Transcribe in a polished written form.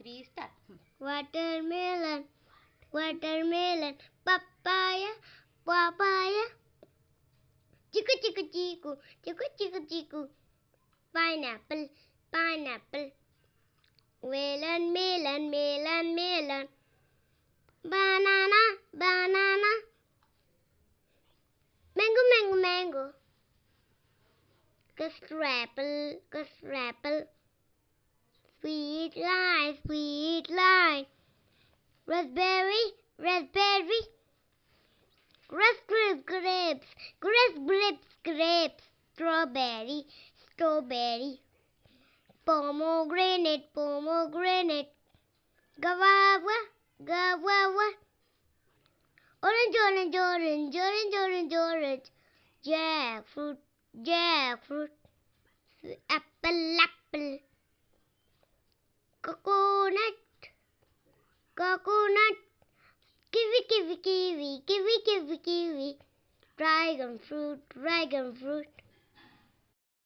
3, start. Watermelon, watermelon, papaya, papaya, chiku chiku chiku, chiku chiku chiku, pineapple, pineapple, melon, melon, melon, melon, banana, banana, mango, mango, mango, custard apple, custard apple, sweet lime, sweet lime, raspberry, raspberry, grapes, grapes, grapes, grapes, grapes, strawberry, strawberry, pomegranate, pomegranate, guava, guava, orange, orange, orange, orange, orange, orange, jackfruit, jackfruit, apple, apple, coconut, coconut, kiwi, kiwi, kiwi, kiwi, kiwi, kiwi, dragon fruit, dragon fruit.